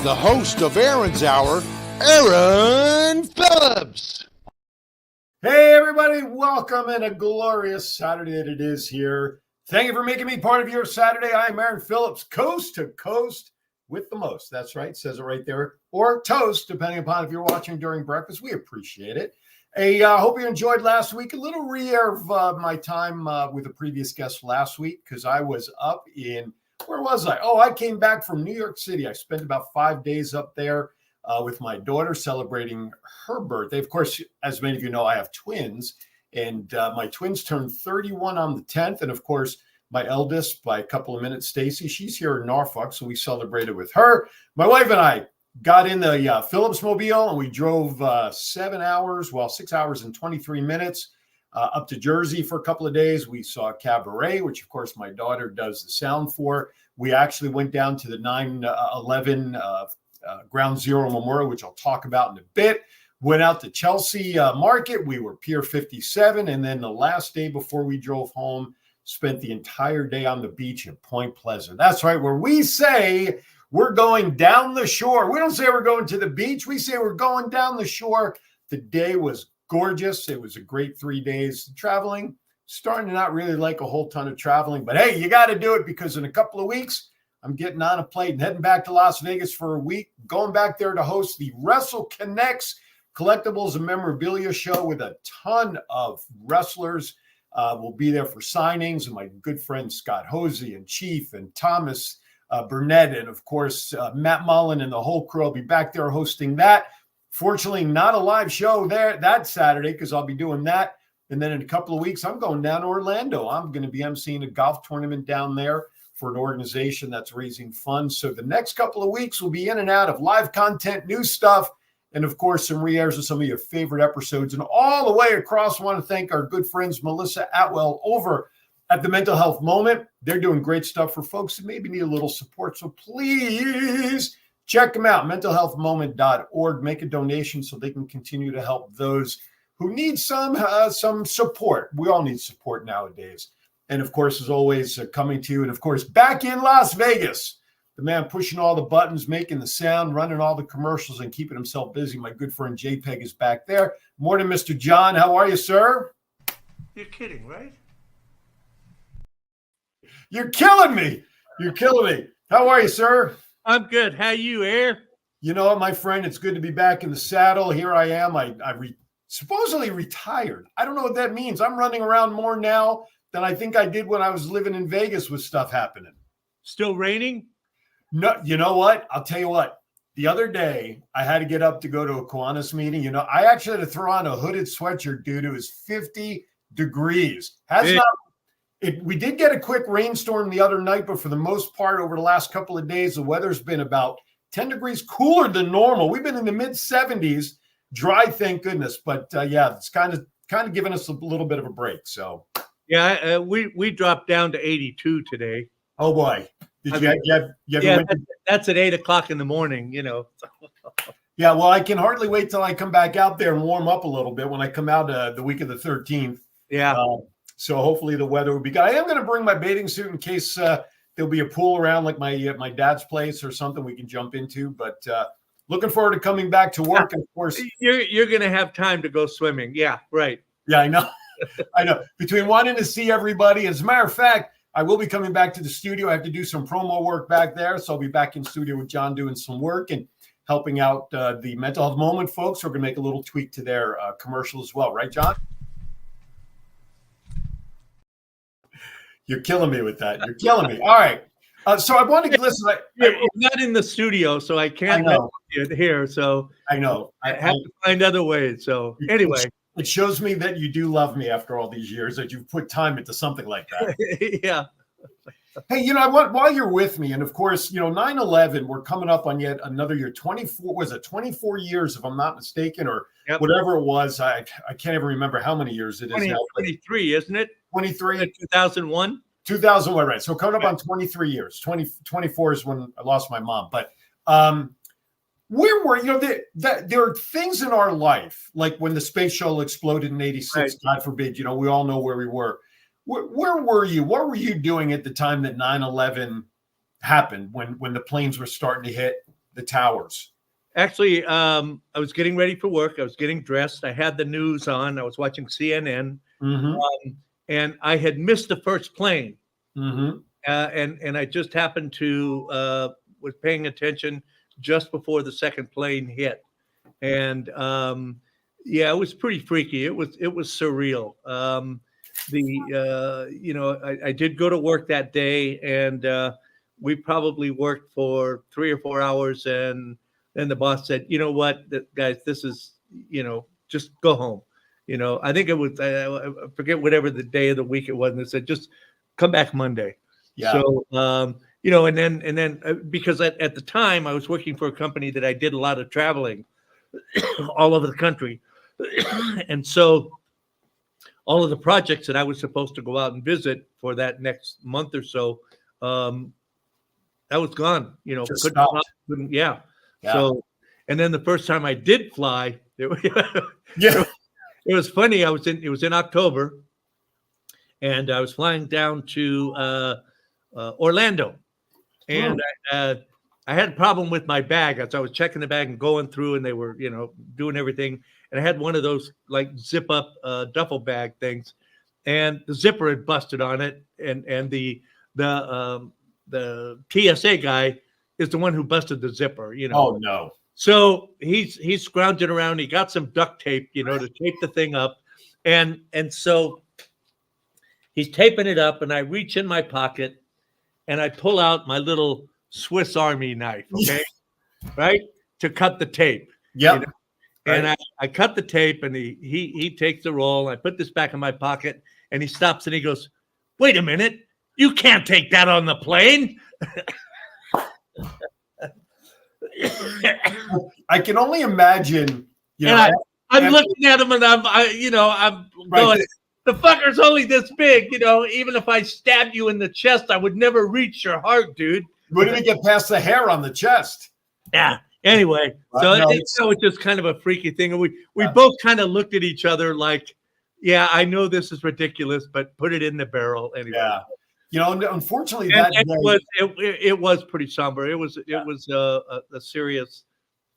the host of Aaron's Hour, Aaron Phillips. Hey, everybody. Welcome, and a glorious Saturday that it is here. Thank you for making me part of your Saturday. I'm Aaron Phillips, coast to coast with the most. That's right. Says it right there. Or toast, depending upon if you're watching during breakfast. We appreciate it. Hey, hope you enjoyed last week. A little re-air of my time with a previous guest last week because I was up in, where was I? Oh, I came back from New York City. I spent about 5 days up there with my daughter celebrating her birthday. Of course, as many of you know, I have twins, and my twins turned 31 on the 10th. And of course, my eldest by a couple of minutes, Stacy, she's here in Norfolk, so we celebrated with her. My wife and I got in the Phillips Mobile, and we drove 6 hours and 23 minutes up to Jersey for a couple of days. We saw Cabaret, which of course my daughter does the sound for. We actually went down to the 9/11 Ground Zero Memorial, which I'll talk about in a bit. Went out to Chelsea Market. We were Pier 57. And then the last day before we drove home, spent the entire day on the beach at Point Pleasant. That's right, where we say we're going down the shore. We don't say we're going to the beach. We say we're going down the shore. The day was gorgeous. It was a great 3 days traveling. Starting to not really like a whole ton of traveling. But hey, you got to do it because in a couple of weeks, I'm getting on a plane and heading back to Las Vegas for a week, going back there to host the Wrestle Connects Collectibles and Memorabilia Show with a ton of wrestlers. We'll be there for signings, and my good friends Scott Hosey and Chief and Thomas Burnett, and of course, Matt Mullen and the whole crew. I'll be back there hosting that. Fortunately, not a live show there that Saturday because I'll be doing that. And then in a couple of weeks, I'm going down to Orlando. I'm going to be emceeing a golf tournament down there for an organization that's raising funds. So the next couple of weeks will be in and out of live content, new stuff, and of course, some re-airs of some of your favorite episodes. And all the way across, I want to thank our good friends, Melissa Atwell over at the Mental Health Moment. They're doing great stuff for folks who maybe need a little support. So please check them out, mentalhealthmoment.org. Make a donation so they can continue to help those who need some support. We all need support nowadays. And of course, as always, coming to you, and of course, back in Las Vegas, the man pushing all the buttons, making the sound, running all the commercials, and keeping himself busy. My good friend JPEG is back there. Morning, Mr. John. How are you, sir? You're kidding, right? You're killing me. You're killing me. How are you, sir? I'm good. How you, Air? You know what, my friend? It's good to be back in the saddle. Here I am. I supposedly retired. I don't know what that means. I'm running around more now than I think I did when I was living in Vegas with stuff happening. Still raining? No, you know what? I'll tell you what. The other day, I had to get up to go to a Kiwanis meeting. You know, I actually had to throw on a hooded sweatshirt, dude. It was 50 degrees. We did get a quick rainstorm the other night, but for the most part, over the last couple of days, the weather's been about 10 degrees cooler than normal. We've been in the mid 70s, dry, thank goodness. But yeah, it's kind of giving us a little bit of a break. So yeah, we dropped down to 82 today. Oh boy, that's at 8 o'clock in the morning. You know. Yeah, well, I can hardly wait till I come back out there and warm up a little bit when I come out the week of the 13th. Yeah. So hopefully the weather will be good. I am going to bring my bathing suit in case there'll be a pool around like my dad's place or something we can jump into. But looking forward to coming back to work. And of course, you're going to have time to go swimming. Yeah, right. Yeah, I know. I know. Between wanting to see everybody, as a matter of fact, I will be coming back to the studio. I have to do some promo work back there. So I'll be back in studio with John doing some work and helping out the Mental Health Moment folks. We're going to make a little tweak to their commercial as well. Right, John? You're killing me with that. You're killing me. All right. So I want to listen. I'm not in the studio, so I can't get here. So I know. I have to find other ways. So anyway. It shows me that you do love me after all these years, that you've put time into something like that. Yeah. Hey, you know what? While you're with me, and of course, you know, 9/11, we're coming up on yet another year. 24 years, if I'm not mistaken, or whatever it was. I can't even remember how many years it is now. 23, isn't it? 23. 2001. 2001, right? So coming up on 23 years. 24 is when I lost my mom. But where were you? Know, there are things in our life, like when the space shuttle exploded in '86. Right. God forbid. You know, we all know where we were. Where were you? What were you doing at the time that 9/11 happened? When the planes were starting to hit the towers? Actually, I was getting ready for work. I was getting dressed. I had the news on. I was watching CNN, and I had missed the first plane. And I just happened to was paying attention just before the second plane hit, and yeah, it was pretty freaky. It was surreal. I did go to work that day, and we probably worked for 3 or 4 hours, and then the boss said, "You know what, guys, this is, just go home." I think it was, I forget whatever the day of the week it was, and they said, "Just come back Monday." Yeah. So, and then because at the time I was working for a company that I did a lot of traveling all over the country. And so all of the projects that I was supposed to go out and visit for that next month or so, that was gone, Just stopped. Yeah. Yeah. So, and then the first time I did fly, Yeah. it was funny. It was in October, and I was flying down to Orlando, and I had a problem with my bag. As I was checking the bag and going through, and they were, doing everything, and I had one of those like zip up duffel bag things, and the zipper had busted on it, and the TSA guy is the one who busted the zipper. Oh no. So he's scrounging around. He got some duct tape, to tape the thing up, and so he's taping it up, and I reach in my pocket, and I pull out my little Swiss Army knife, okay, right, to cut the tape. Yeah. And I cut the tape, and he takes the roll. I put this back in my pocket, and he stops and he goes, "Wait a minute, you can't take that on the plane." I can only imagine. I'm looking at him, and I'm going, the fucker's only this big. Even if I stabbed you in the chest, I would never reach your heart, dude. Wouldn't it get past the hair on the chest? Yeah. Anyway, it's just kind of a freaky thing. And we both kind of looked at each other like, yeah, I know this is ridiculous, but put it in the barrel anyway. Yeah. Unfortunately, it was pretty somber. It was a serious,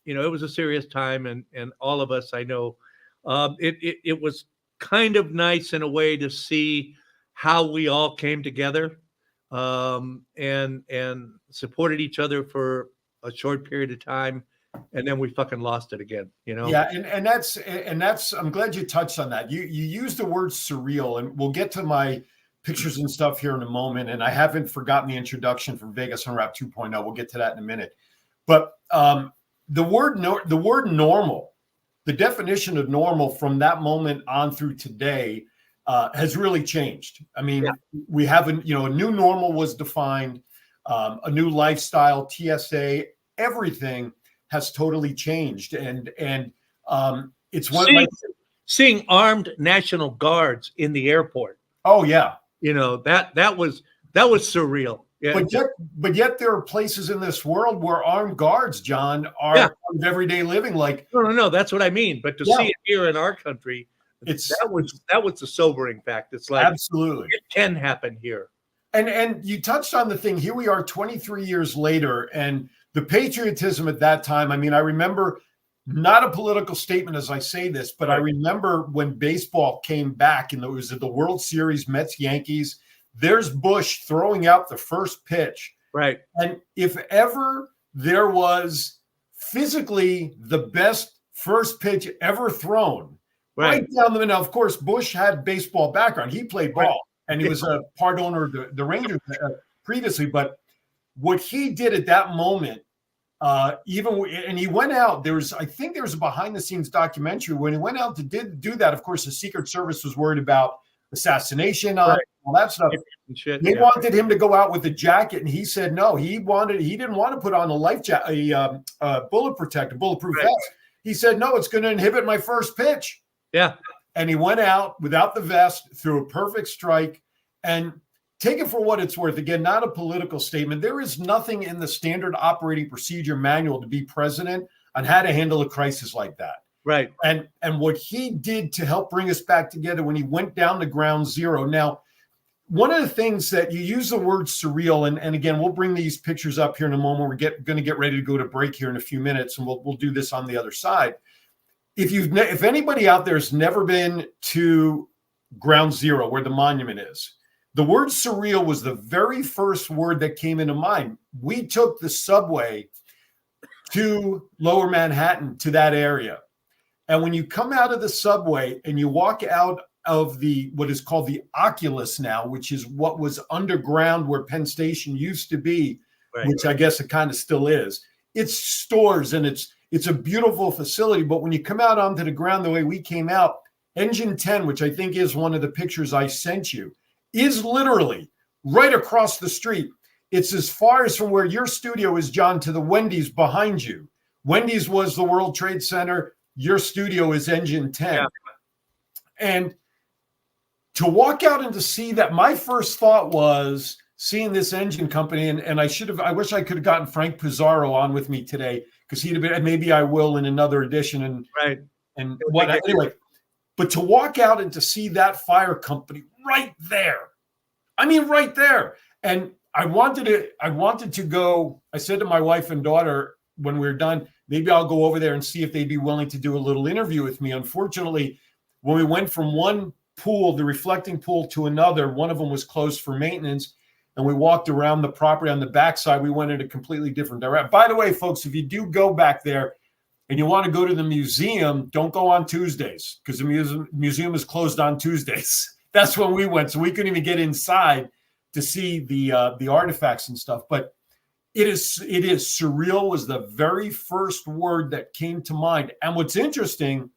it was a serious time, and all of us, I know, it was kind of nice in a way to see how we all came together, and supported each other for a short period of time, and then we fucking lost it again, Yeah, and that's I'm glad you touched on that. You used the word surreal, and we'll get to my pictures and stuff here in a moment. And I haven't forgotten the introduction from Vegas Unwrapped 2.0. We'll get to that in a minute. But the word normal, the definition of normal from that moment on through today has really changed. I mean, we have a new normal was defined, a new lifestyle, TSA, everything has totally changed. And it's seeing armed National Guards in the airport. Oh yeah. That was surreal. Yeah. But yet there are places in this world where armed guards, John, are part of everyday living. Like no, that's what I mean. But to see it here in our country, that was a sobering fact. It's like absolutely it can happen here. And you touched on the thing. Here we are 23 years later, and the patriotism at that time. I mean, I remember, not a political statement as I say this, but I remember when baseball came back and it was at the World Series, Mets, Yankees, there's Bush throwing out the first pitch. Right. And if ever there was physically the best first pitch ever thrown, right down the middle. Now, of course, Bush had baseball background. He played ball, and he was a part owner of the Rangers previously. But what he did at that moment, and he went out, I think there was a behind the scenes documentary when he went out to do that. Of course, the Secret Service was worried about assassination, all that stuff. They wanted him to go out with a jacket, and he said no. He didn't want to put on a life jacket, a bulletproof vest. He said no, it's going to inhibit my first pitch. Yeah, and he went out without the vest, threw a perfect strike, and take it for what it's worth. Again, not a political statement. There is nothing in the standard operating procedure manual to be president on how to handle a crisis like that. Right. And what he did to help bring us back together when he went down to ground zero. Now, one of the things that you use the word surreal, and again, we'll bring these pictures up here in a moment. We're going to get ready to go to break here in a few minutes, and we'll do this on the other side. If anybody out there has never been to Ground Zero, where the monument is, the word surreal was the very first word that came into mind. We took the subway to Lower Manhattan, to that area. And when you come out of the subway and you walk out of what is called the Oculus now, which is what was underground where Penn Station used to be, which I guess it kind of still is. It's stores and it's a beautiful facility. But when you come out onto the ground the way we came out, Engine 10, which I think is one of the pictures I sent you, is literally right across the street. It's as far as from where your studio is, John, to the Wendy's behind you. Wendy's was the World Trade Center. Your studio is Engine 10. Yeah. And to walk out and to see that, my first thought was seeing this engine company, and I wish I could have gotten Frank Pizarro on with me today, because he'd have been, maybe I will in another edition. Anyway, but to walk out and to see that fire company right there, I mean, right there. And I wanted to go. I said to my wife and daughter when we were done, maybe I'll go over there and see if they'd be willing to do a little interview with me. Unfortunately, when we went from one pool, the reflecting pool, to another, one of them was closed for maintenance, and we walked around the property on the backside. We went in a completely different direction. By the way, folks, if you do go back there and you want to go to the museum, don't go on Tuesdays, because the museum is closed on Tuesdays. That's when we went, so we couldn't even get inside to see the artifacts and stuff. But it is surreal was the very first word that came to mind. And what's interesting,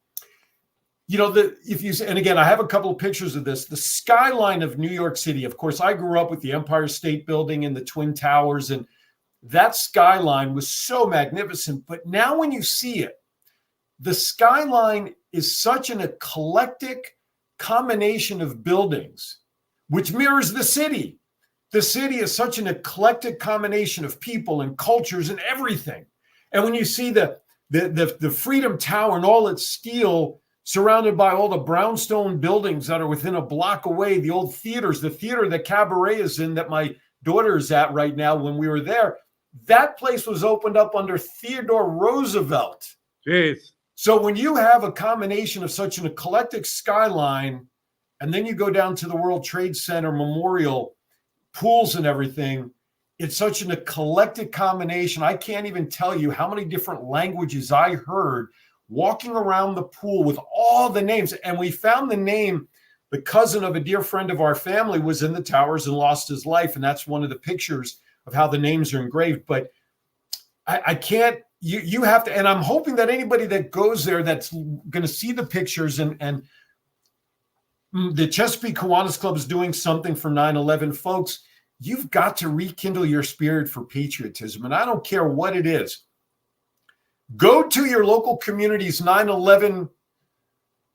and again, I have a couple of pictures of this, the skyline of New York City. Of course, I grew up with the Empire State Building and the Twin Towers, and that skyline was so magnificent. But now when you see it, the skyline is such an eclectic combination of buildings, which mirrors the city. The city is such an eclectic combination of people and cultures and everything. And when you see the Freedom Tower and all its steel, surrounded by all the brownstone buildings that are within a block away, the old theaters, the theater that Cabaret is in, that my daughter is at right now, when we were there, that place was opened up under Theodore Roosevelt. Jeez. So when you have a combination of such an eclectic skyline, and then you go down to the World Trade Center Memorial, pools and everything, it's such an eclectic combination. I can't even tell you how many different languages I heard walking around the pool with all the names. And we found the name, the cousin of a dear friend of our family was in the towers and lost his life. And that's one of the pictures of how the names are engraved. But I can't, you have to, and I'm hoping that anybody that goes there that's going to see the pictures, and the Chesapeake Kiwanis Club is doing something for 9/11, folks. You've got to rekindle your spirit for patriotism. And I don't care what it is. Go to your local community's 9/11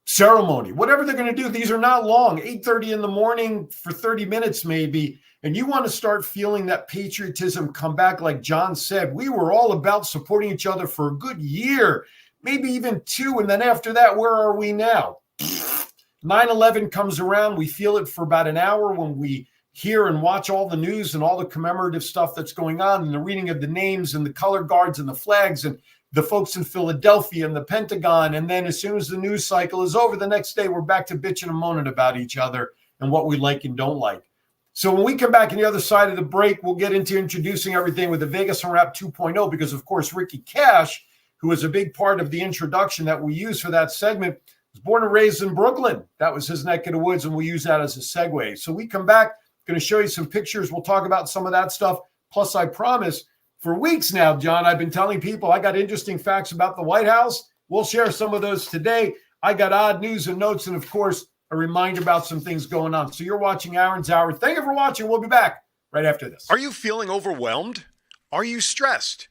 ceremony, whatever they're going to do. These are not long, 8:30 in the morning for 30 minutes maybe. And you want to start feeling that patriotism come back. Like John said, we were all about supporting each other for a good year, maybe even 2. And then after that, where are we now? 9/11 comes around. We feel it for about an hour when we hear and watch all the news and all the commemorative stuff that's going on, and the reading of the names and the color guards and the flags and the folks in Philadelphia and the Pentagon. And then as soon as the news cycle is over, the next day we're back to bitching and moaning about each other and what we like and don't like. So when we come back on the other side of the break, we'll get into introducing everything with the Vegas Unwrapped 2.0, because of course, Ricky Cash, who was a big part of the introduction that we use for that segment, was born and raised in Brooklyn. That was his neck of the woods, and we use that as a segue. So we come back, going to show you some pictures. We'll talk about some of that stuff. Plus, I promise, for weeks now, John, I've been telling people I got interesting facts about the White House. We'll share some of those today. I got odd news and notes, and of course, a reminder about some things going on. So you're watching Aaron's Hour. Thank you for watching. We'll be back right after this. Are you feeling overwhelmed? Are you stressed?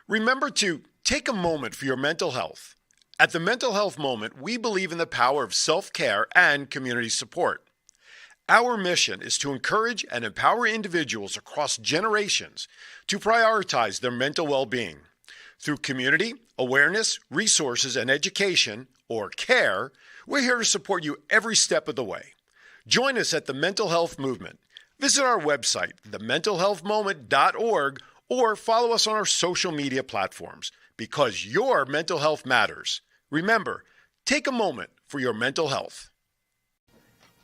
Remember to take a moment for your mental health. At the Mental Health Moment, we believe in the power of self-care and community support. Our mission is to encourage and empower individuals across generations to prioritize their mental well-being. Through community, awareness, resources, and education, or CARE, we're here to support you every step of the way. Join us at the Mental Health Movement. Visit our website, thementalhealthmoment.org, or follow us on our social media platforms, because your mental health matters. Remember, take a moment for your mental health.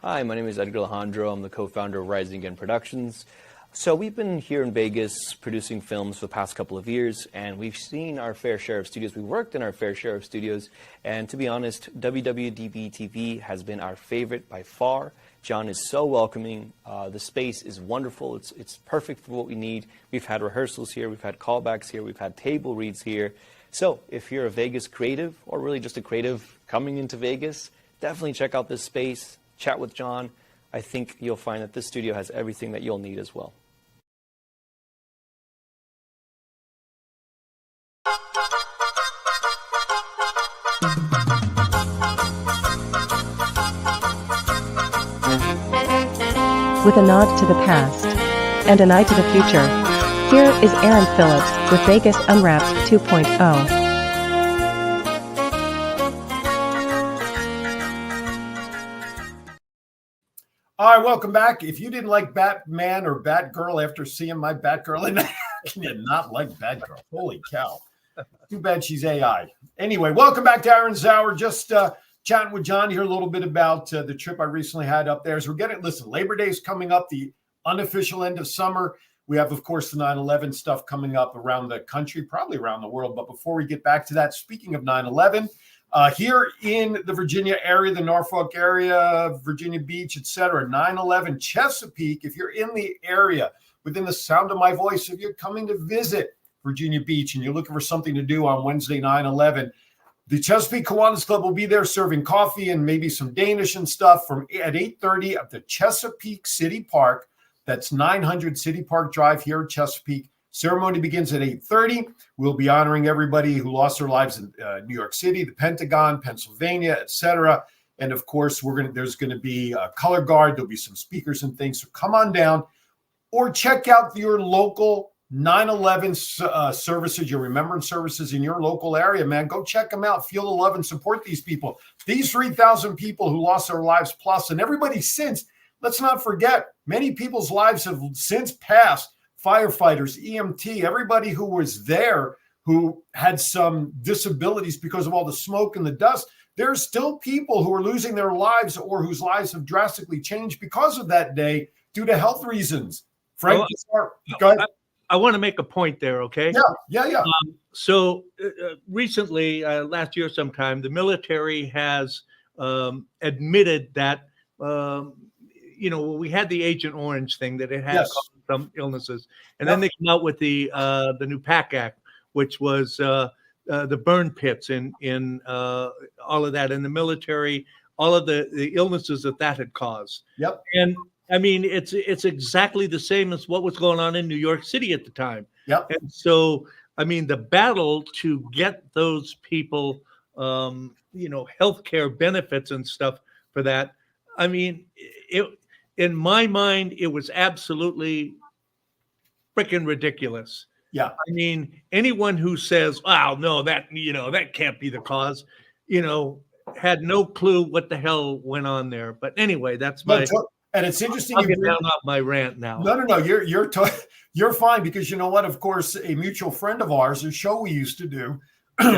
Hi, my name is Edgar Alejandro. I'm the co-founder of Rising Again Productions. So we've been here in Vegas producing films for the past couple of years, and we've seen our fair share of studios. We've worked in our fair share of studios, and to be honest, WWDBTV has been our favorite by far. John is so welcoming. The space is wonderful. It's perfect for what we need. We've had rehearsals here. We've had callbacks here. We've had table reads here. So if you're a Vegas creative, or really just a creative coming into Vegas, definitely check out this space. Chat with John. I think you'll find that this studio has everything that you'll need as well. With a nod to the past and an eye to the future, here is Aaron Phillips with Vegas Unwrapped 2.0. All right, welcome back. If you didn't like Batman or Batgirl after seeing my Batgirl, and can you not like Batgirl? Holy cow. Too bad she's AI. Anyway, welcome back to Aaron's Hour. Just chatting with John here a little bit about the trip I recently had up there. So we're getting, listen, Labor Day is coming up, the unofficial end of summer. We have, of course, the 9/11 stuff coming up around the country, probably around the world. But before we get back to that, speaking of 9/11, here in the Virginia area, the Norfolk area, Virginia Beach, etc., 9/11 Chesapeake, if you're in the area, within the sound of my voice, if you're coming to visit Virginia Beach and you're looking for something to do on Wednesday, 9/11, the Chesapeake Kiwanis Club will be there serving coffee and maybe some Danish and stuff at 8:30 at the Chesapeake City Park. That's 900 City Park Drive here in Chesapeake. Ceremony begins at 8:30. We'll be honoring everybody who lost their lives in New York City, the Pentagon, Pennsylvania, etc. And of course, there's going to be a color guard. There'll be some speakers and things. So come on down or check out your local 9/11 services, your remembrance services in your local area, man. Go check them out. Feel the love and support these people. These 3,000 people who lost their lives plus, and everybody since. Let's not forget, many people's lives have since passed. Firefighters, EMT, everybody who was there who had some disabilities because of all the smoke and the dust. There's still people who are losing their lives or whose lives have drastically changed because of that day due to health reasons. Frank, go ahead. I want to make a point there, okay? Yeah. So recently, last year sometime, the military has admitted that, we had the Agent Orange thing, that it had caused some illnesses. And then they came out with the new PAC Act, which was the burn pits in all of that in the military, all of the illnesses that had caused. Yep. And I mean, it's exactly the same as what was going on in New York City at the time. Yep. And so, I mean, the battle to get those people, healthcare benefits and stuff for that. I mean, in my mind, it was absolutely freaking ridiculous. Yeah. I mean, anyone who says, "Oh no, that can't be the cause," had no clue what the hell went on there. But anyway, that's my. And it's interesting. I'll get down off my rant now. No. You're fine, because you know what? Of course, a mutual friend of ours, a show we used to do,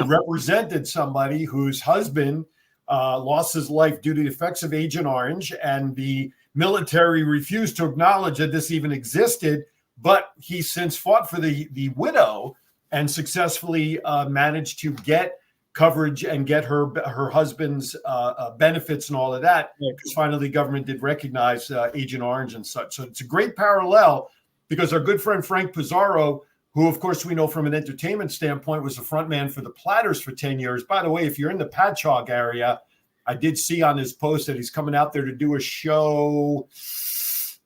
represented somebody whose husband lost his life due to the effects of Agent Orange, and the military refused to acknowledge that this even existed. But he since fought for the widow and successfully managed to get coverage and get her husband's benefits and all of that, because finally the government did recognize Agent Orange and such. So it's a great parallel, because our good friend Frank Pizarro, who of course we know from an entertainment standpoint was the front man for the Platters for 10 years. By the way, if you're in the Patchogue area, I did see on his post that he's coming out there to do a show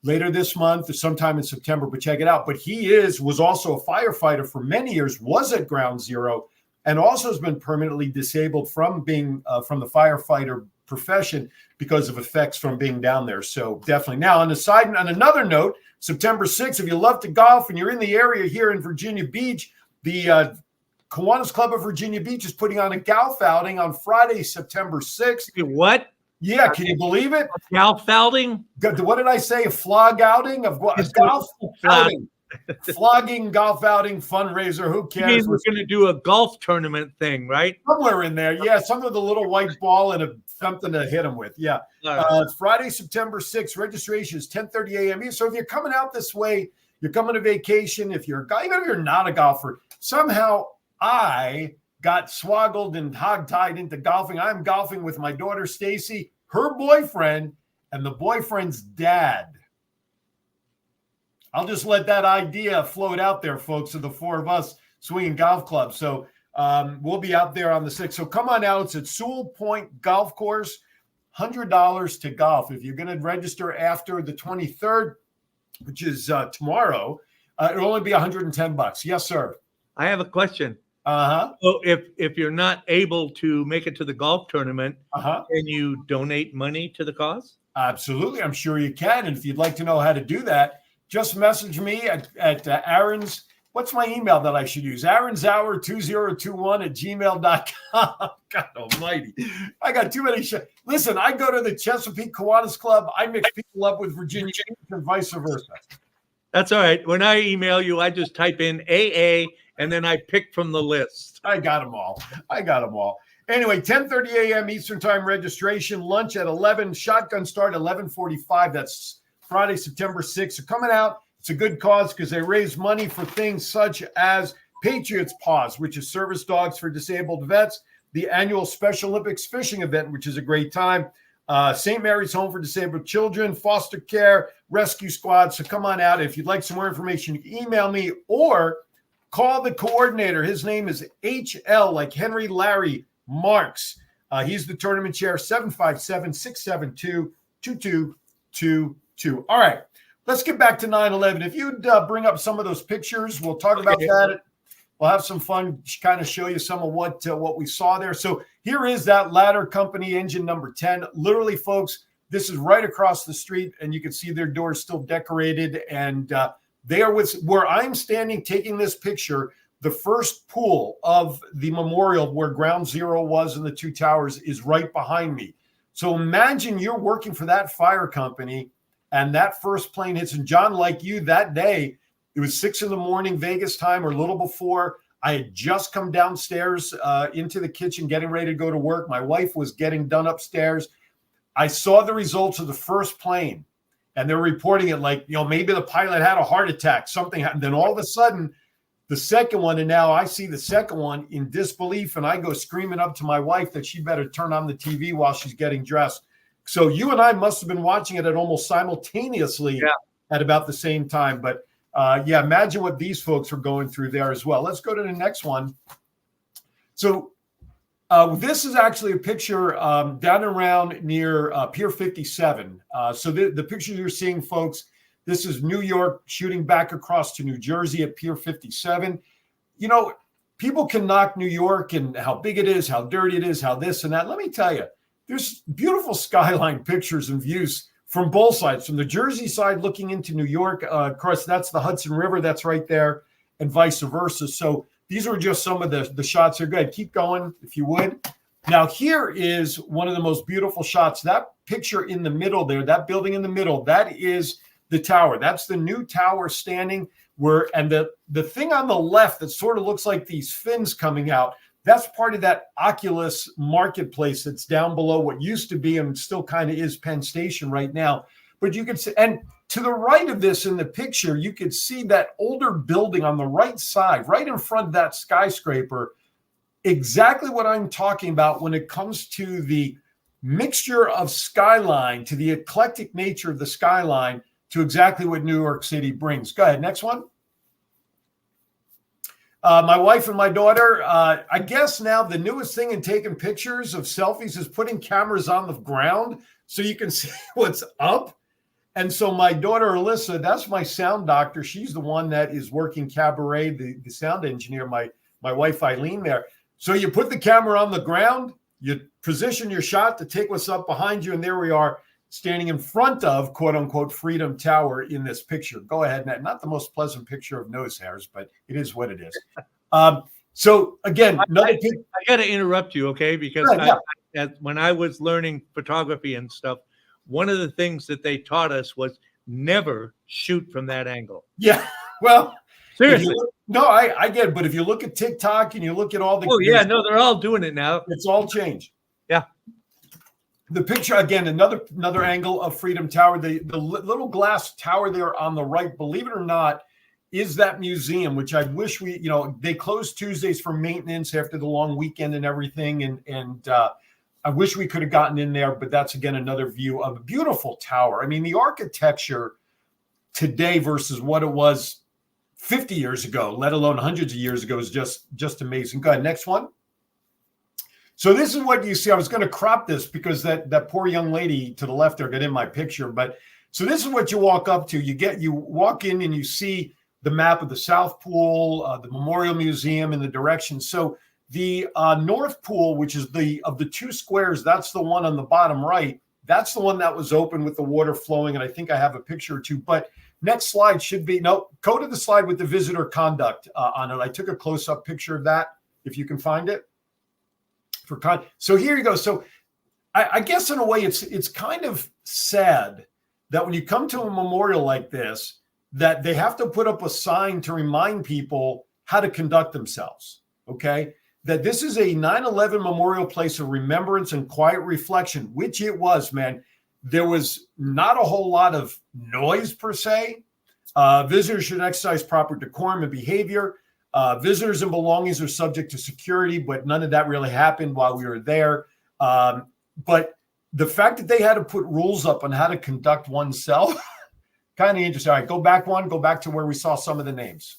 later this month or sometime in September, but check it out. But he was also a firefighter for many years, was at Ground Zero, and also has been permanently disabled from being from the firefighter profession because of effects from being down there. So definitely. Now, on another note, September 6th, if you love to golf and you're in the area here in Virginia Beach, the Kiwanis Club of Virginia Beach is putting on a golf outing on Friday, September 6th. What? Yeah, can you believe it? Golf outing? What did I say? A flog outing of what? A golf outing. Flogging, golf outing, fundraiser. Who You mean cares? we're going to do a golf tournament thing, right? Somewhere in there. Yeah, some with a little white ball and something to hit them with. Yeah. Friday, September 6th. Registration is 10:30 a.m. So if you're coming out this way, you're coming to vacation. If you're a guy, even if you're not a golfer, somehow I got swoggled and hogtied into golfing. I'm golfing with my daughter, Stacy, her boyfriend, and the boyfriend's dad. I'll just let that idea float out there, folks, of the four of us swinging golf clubs. So we'll be out there on the 6th. So come on out. It's at Sewell Point Golf Course, $100 to golf. If you're going to register after the 23rd, which is tomorrow, it'll only be $110. Yes, sir. I have a question. Uh-huh. So if you're not able to make it to the golf tournament, Uh-huh. can you donate money to the cause? Absolutely. I'm sure you can. And if you'd like to know how to do that, just message me at Aaron's. What's my email that I should use? AaronsHour2021@gmail.com. God almighty. I got too many shit. Listen, I go to the Chesapeake Kiwanis Club. I mix people up with Virginia and vice versa. That's all right. When I email you, I just type in AA and then I pick from the list. I got them all. Anyway, 10:30 a.m. Eastern Time registration. Lunch at 11. Shotgun start at 11:45. That's Friday, September 6th. So coming out, it's a good cause because they raise money for things such as Patriots Paws, which is service dogs for disabled vets, the annual Special Olympics fishing event, which is a great time, St. Mary's Home for Disabled Children, foster care, rescue squad. So come on out. If you'd like some more information, you can email me or call the coordinator. His name is HL, like Henry Larry Marks. He's the tournament chair, 757-672-2222. All right, let's get back to 9/11. If you'd bring up some of those pictures, we'll talk about that. We'll have some fun, kind of show you some of what we saw there. So here is that ladder company engine number 10. Literally, folks, this is right across the street, and you can see their doors still decorated. And they are with where I'm standing taking this picture. The first pool of the memorial where Ground Zero was in the two towers is right behind me. So imagine you're working for that fire company and that first plane hits. And John, like you, that day, it was 6 a.m. Vegas time or a little before. I had just come downstairs into the kitchen getting ready to go to work. My wife was getting done upstairs. I saw the results of the first plane, and they're reporting it like, maybe the pilot had a heart attack, something happened. Then all of a sudden, the second one, and now I see the second one in disbelief, and I go screaming up to my wife that she better turn on the TV while she's getting dressed. So you and I must have been watching it at almost simultaneously at about the same time. But imagine what these folks are going through there as well. Let's go to the next one. So this is actually a picture down around near Pier 57. So the picture you're seeing, folks, this is New York shooting back across to New Jersey at Pier 57. People can knock New York and how big it is, how dirty it is, how this and that. Let me tell you, there's beautiful skyline pictures and views from both sides, from the Jersey side looking into New York. Of course, that's the Hudson River that's right there, and vice versa. So these are just some of the shots here. Go ahead, keep going if you would. Now, here is one of the most beautiful shots. That picture in the middle there, that building in the middle, that is the tower. That's the new tower standing where, and the thing on the left that sort of looks like these fins coming out, that's part of that Oculus marketplace that's down below what used to be and still kind of is Penn Station right now. But you could see, and to the right of this in the picture, you could see that older building on the right side, right in front of that skyscraper. Exactly what I'm talking about when it comes to the mixture of skyline, to the eclectic nature of the skyline, to exactly what New York City brings. Go ahead, next one. My wife and my daughter, I guess now the newest thing in taking pictures of selfies is putting cameras on the ground so you can see what's up. And so my daughter, Alyssa, that's my sound doctor. She's the one that is working Cabaret, the sound engineer, my wife, Eileen there. So you put the camera on the ground, you position your shot to take what's up behind you, and there we are standing in front of, quote unquote, Freedom Tower in this picture. Go ahead, Nat. Not the most pleasant picture of nose hairs, but it is what it is. So again, I got to interrupt you, okay? Because when I was learning photography and stuff, one of the things that they taught us was never shoot from that angle. Yeah. Well, Seriously. I get it. But if you look at TikTok and you look at all the, they're all doing it now. It's all changed. Yeah. The picture again, another angle of Freedom Tower. The little glass tower there on the right, believe it or not, is that museum, which I wish they closed Tuesdays for maintenance after the long weekend and everything. And I wish we could have gotten in there, but that's again another view of a beautiful tower. I mean, the architecture today versus what it was 50 years ago, let alone hundreds of years ago, is just amazing. Go ahead, next one. So this is what you see. I was going to crop this because that poor young lady to the left there got in my picture. But so this is what you walk up to. You walk in and you see the map of the South Pool, the Memorial Museum in the direction. So the North Pool, which is of the two squares, that's the one on the bottom right. That's the one that was open with the water flowing. And I think I have a picture or two. But next slide should be, no, go to the slide with the visitor conduct on it. I took a close-up picture of that, if you can find it. So here you go. So I guess in a way it's kind of sad that when you come to a memorial like this, that they have to put up a sign to remind people how to conduct themselves, okay? That this is a 9/11 memorial place of remembrance and quiet reflection, which it was, man. There was not a whole lot of noise per se. Visitors should exercise proper decorum and behavior. Visitors and belongings are subject to security, but none of that really happened while we were there. But the fact that they had to put rules up on how to conduct oneself, kind of interesting. All right, go back to where we saw some of the names.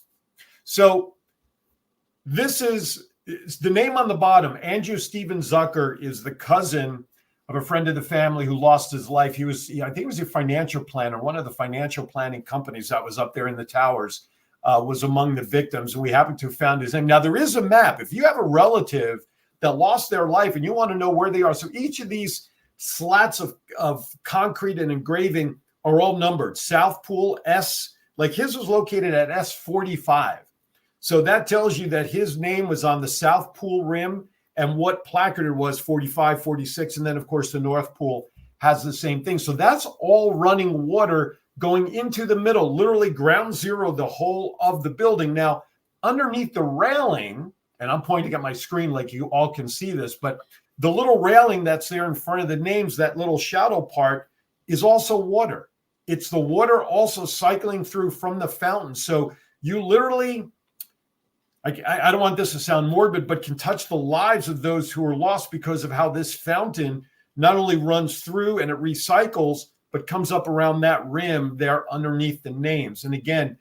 So this is the name on the bottom. Andrew Stephen Zucker is the cousin of a friend of the family who lost his life. I think he was a financial planner, one of the financial planning companies that was up there in the towers. Was among the victims, and we happen to have found his name. Now, there is a map. If you have a relative that lost their life and you want to know where they are, so each of these slats of concrete and engraving are all numbered. South Pool, S, like his was located at S45. So that tells you that his name was on the South Pool rim and what placard it was, 45, 46. And then, of course, the North Pool has the same thing. So that's all running water going into the middle, literally ground zero, the whole of the building. Now, underneath the railing, and I'm pointing at my screen like you all can see this, but the little railing that's there in front of the names, that little shadow part, is also water. It's the water also cycling through from the fountain. So you literally, I don't want this to sound morbid, but can touch the lives of those who are lost because of how this fountain not only runs through and it recycles, but comes up around that rim there underneath the names. And again,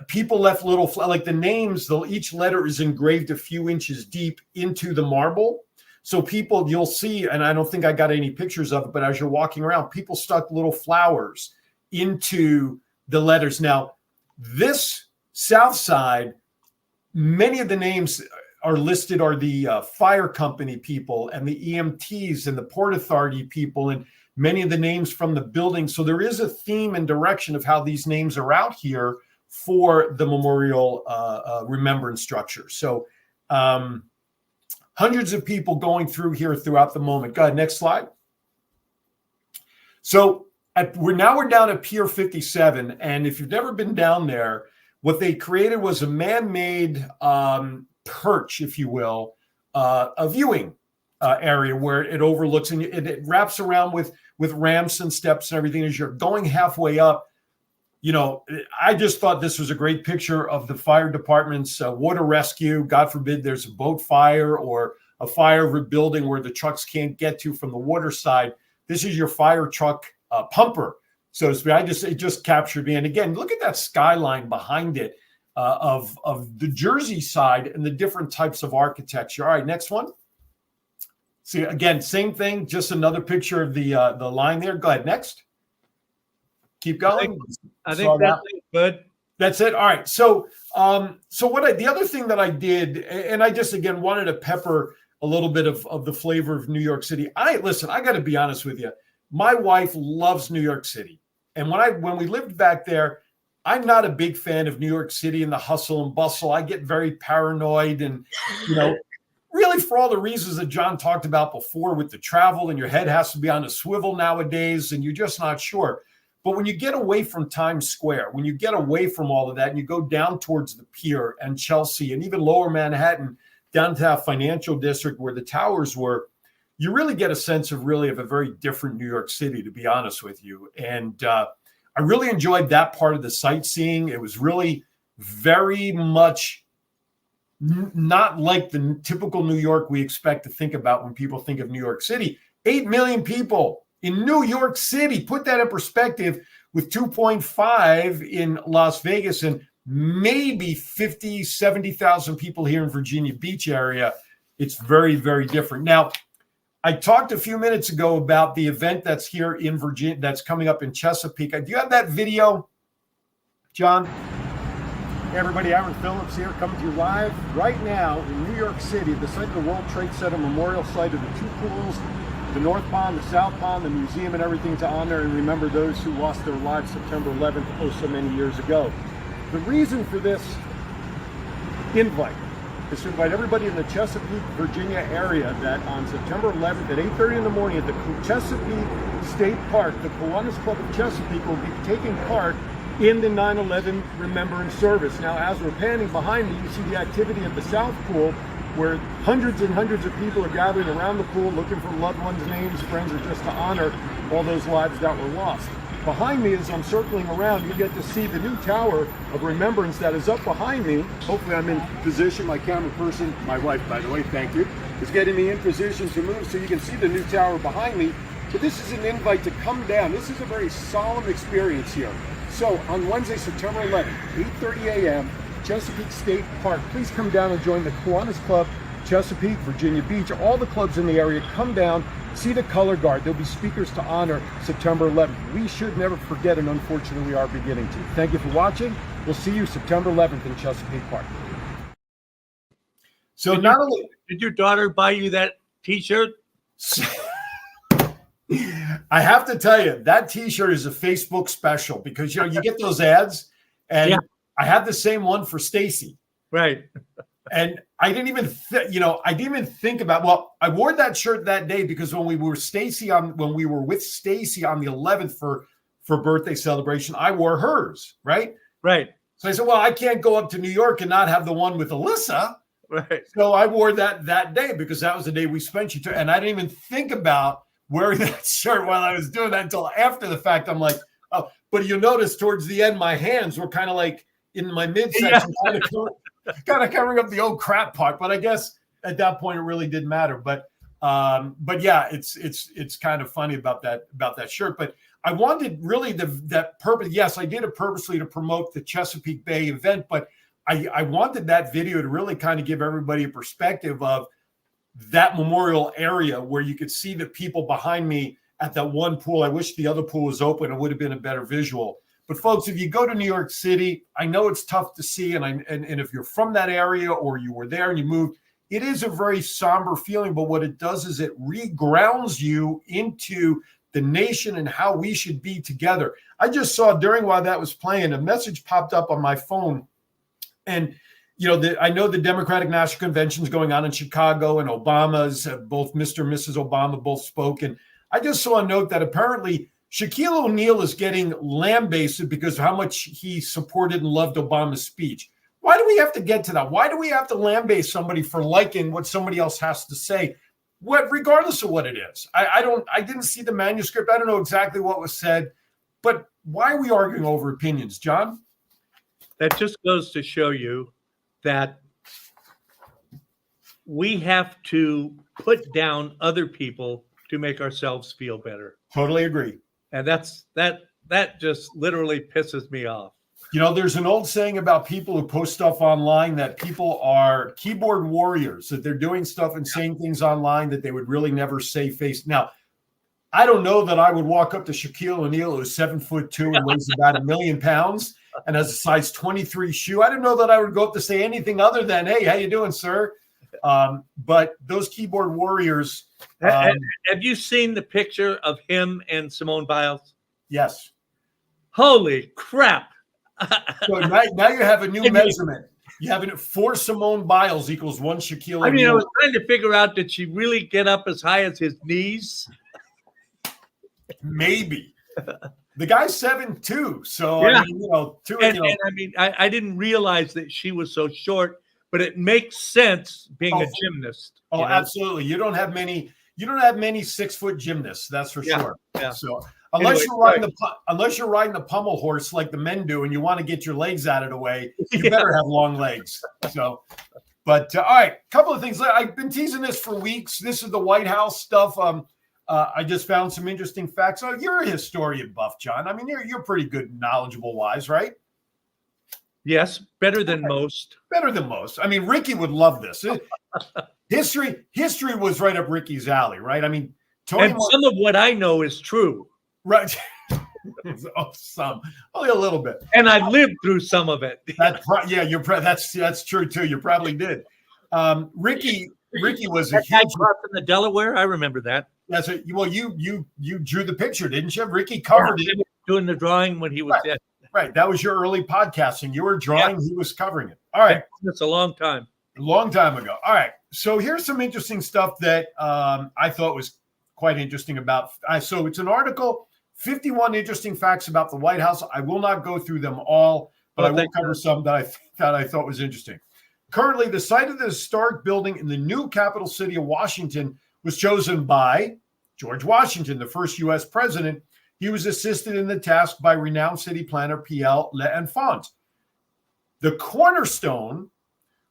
people left little, like the names, each letter is engraved a few inches deep into the marble. So people, you'll see, and I don't think I got any pictures of it, but as you're walking around, people stuck little flowers into the letters. Now, this south side, many of the names are listed are the fire company people and the EMTs and the Port Authority people and many of the names from the building. So there is a theme and direction of how these names are out here for the memorial remembrance structure. So hundreds of people going through here throughout the moment. Go ahead, next slide. So we're down at Pier 57. And if you've never been down there, what they created was a man-made perch, if you will, a viewing area where it overlooks and it wraps around with ramps and steps and everything. As you're going halfway up, I just thought this was a great picture of the fire department's water rescue. God forbid there's a boat fire or a fire of a building where the trucks can't get to from the water side. This is your fire truck pumper, so to speak. It just captured me. And again, look at that skyline behind it of the Jersey side and the different types of architecture. All right, next one. See, again, same thing, just another picture of the line there. Go ahead, next. Keep going. I think that's it, bud. That's it. All right. So, the other thing that I did, and I just again wanted to pepper a little bit of the flavor of New York City. I got to be honest with you. My wife loves New York City, and when we lived back there, I'm not a big fan of New York City and the hustle and bustle. I get very paranoid, and really really for all the reasons that John talked about before with the travel, and your head has to be on a swivel nowadays, and you're just not sure. But when you get away from Times Square, when you get away from all of that and you go down towards the Pier and Chelsea and even lower Manhattan, down to that financial district where the towers were, you really get a sense of a very different New York City, to be honest with you. And I really enjoyed that part of the sightseeing. It was really very much not like the typical New York we expect to think about when people think of New York City. 8 million people in New York City. Put that in perspective with 2.5 in Las Vegas and maybe 50, 70,000 people here in Virginia Beach area. It's very, very different. Now, I talked a few minutes ago about the event that's here in Virginia, that's coming up in Chesapeake. Do you have that video, John? Hey everybody, Aaron Phillips here, coming to you live right now in New York City, the site of the World Trade Center memorial site of the two pools, the North Pond, the South Pond, the museum, and everything to honor and remember those who lost their lives September 11th, oh so many years ago. The reason for this invite is to invite everybody in the Chesapeake, Virginia area that on September 11th at 8:30 in the morning at the Chesapeake State Park, the Kiwanis Club of Chesapeake will be taking part in the 9/11 Remembrance Service. Now, as we're panning behind me, you see the activity at the South Pool, where hundreds and hundreds of people are gathering around the pool looking for loved ones' names, friends, or just to honor all those lives that were lost. Behind me, as I'm circling around, you get to see the new tower of remembrance that is up behind me. Hopefully I'm in position. My camera person, my wife, by the way, thank you, is getting me in position to move so you can see the new tower behind me. But this is an invite to come down. This is a very solemn experience here. So on Wednesday, September 11th, 8:30 a.m., Chesapeake State Park. Please come down and join the Kiwanis Club, Chesapeake, Virginia Beach, all the clubs in the area. Come down, see the color guard. There'll be speakers to honor September 11th. We should never forget, and unfortunately we are beginning to. Thank you for watching. We'll see you September 11th in Chesapeake Park. So not only did your daughter buy you that T-shirt? I have to tell you, that T-shirt is a Facebook special because, you get those ads, and yeah. I had the same one for Stacy. Right. And I didn't even, think about. Well, I wore that shirt that day because when we were with Stacy on the 11th for birthday celebration, I wore hers. Right. Right. So I said, well, I can't go up to New York and not have the one with Alyssa. Right. So I wore that day because that was the day we spent. And I didn't even think about wearing that shirt while I was doing that until after the fact. I'm like, oh, but you notice towards the end, my hands were kind of like in my midsection, kind of covering up the old crap part. But I guess at that point, it really didn't matter. But yeah, it's kind of funny about that shirt. But I wanted really that purpose. Yes, I did it purposely to promote the Chesapeake Bay event, but I wanted that video to really kind of give everybody a perspective of that memorial area where you could see the people behind me at that one pool. I wish the other pool was open. It would have been a better visual. But folks, if you go to New York City, I know it's tough to see. And if you're from that area or you were there and you moved, it is a very somber feeling. But what it does is it regrounds you into the nation and how we should be together. I just saw while that was playing, a message popped up on my phone. And I know the Democratic National Convention is going on in Chicago, and Obama's both Mr. and Mrs. Obama both spoke. And I just saw a note that apparently Shaquille O'Neal is getting lambasted because of how much he supported and loved Obama's speech. Why do we have to get to that? Why do we have to lambaste somebody for liking what somebody else has to say, regardless of what it is? I didn't see the manuscript. I don't know exactly what was said, but why are we arguing over opinions, John? That just goes to show you that we have to put down other people to make ourselves feel better. Totally agree. And that just literally pisses me off. There's an old saying about people who post stuff online that people are keyboard warriors, that they're doing stuff and saying things online that they would really never say face. Now, I don't know that I would walk up to Shaquille O'Neal, who's 7'2" and weighs about 1 million pounds and has a size 23 shoe. I don't know that I would go up to say anything other than, hey, how you doing, sir? But those keyboard warriors. Have you seen the picture of him and Simone Biles? Yes. Holy crap. So now you have a new measurement. You have it 4 Simone Biles equals 1 Shaquille I mean, I O'Neal. was trying to figure out, did she really get up as high as his knees? Maybe. The guy's 7'2", so Yeah. I mean, you know, And I mean, I didn't realize that she was so short, but it makes sense being a gymnast. Oh, you know? absolutely. You don't have many 6-foot gymnasts, that's for sure. Yeah. So unless Anyway, you're riding the pommel horse like the men do, and you want to get your legs out of the way, you better have long legs. So, but all right, couple of things. I've been teasing this for weeks. This is the White House stuff. I just found some interesting facts. Oh, you're a historian buff, John. I mean, you're pretty good, knowledgeable wise, right? Yes, better than most. Better than most. I mean, Ricky would love this. History was right up Ricky's alley, right? I mean, Tony. And some of what I know is true. Right. Only a little bit. And I lived through some of it. That's true too. You probably did. Ricky was a That guy huge. crossing the Delaware. I remember that. That's it. Well, you drew the picture, didn't you? Ricky covered it. Doing the drawing when he was dead. Right. That was your early podcasting. You were drawing. He was covering it. All right. That's a long time. A long time ago. All right. So here's some interesting stuff that I thought was quite interesting about. So it's an article, 51 interesting facts about the White House. I will not go through them all, but I will cover some that I thought was interesting. Currently, the site of the historic building in the new capital city of Washington was chosen by George Washington, the first U.S. president. He was assisted in the task by renowned city planner Pierre L'Enfant. The cornerstone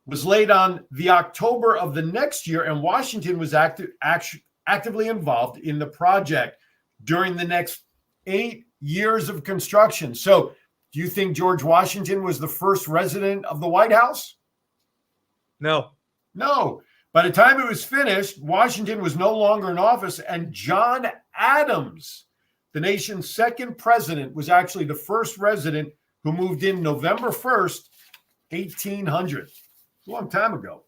was laid on the October of the next year, and Washington was actively involved in the project during the next 8 years of construction. So, do you think George Washington was the first resident of the White House? No. No. By the time it was finished, Washington was no longer in office, and John Adams, the nation's second president, was actually the first resident who moved in November 1st, 1800. A long time ago.